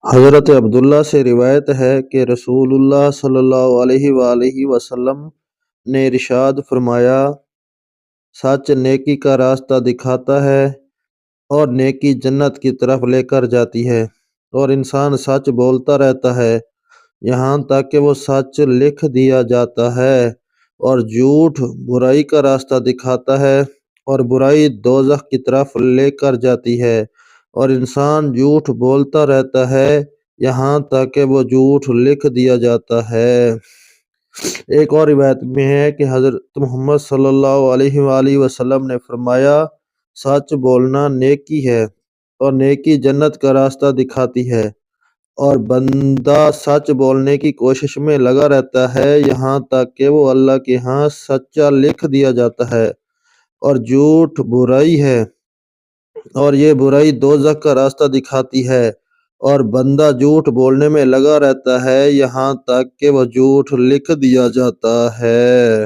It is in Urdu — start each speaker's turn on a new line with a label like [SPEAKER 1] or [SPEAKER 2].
[SPEAKER 1] حضرت عبداللہ سے روایت ہے کہ رسول اللہ صلی اللہ علیہ وآلہ وسلم نے ارشاد فرمایا، سچ نیکی کا راستہ دکھاتا ہے اور نیکی جنت کی طرف لے کر جاتی ہے، اور انسان سچ بولتا رہتا ہے یہاں تک کہ وہ سچ لکھ دیا جاتا ہے، اور جھوٹ برائی کا راستہ دکھاتا ہے اور برائی دوزخ کی طرف لے کر جاتی ہے، اور انسان جھوٹ بولتا رہتا ہے یہاں تک کہ وہ جھوٹ لکھ دیا جاتا ہے۔ ایک اور روایت میں ہے کہ حضرت محمد صلی اللہ علیہ وآلہ وسلم نے فرمایا، سچ بولنا نیکی ہے اور نیکی جنت کا راستہ دکھاتی ہے، اور بندہ سچ بولنے کی کوشش میں لگا رہتا ہے یہاں تک کہ وہ اللہ کے ہاں سچا لکھ دیا جاتا ہے، اور جھوٹ برائی ہے اور یہ برائی دوزخ کا راستہ دکھاتی ہے، اور بندہ جھوٹ بولنے میں لگا رہتا ہے یہاں تک کہ وہ جھوٹ لکھ دیا جاتا ہے۔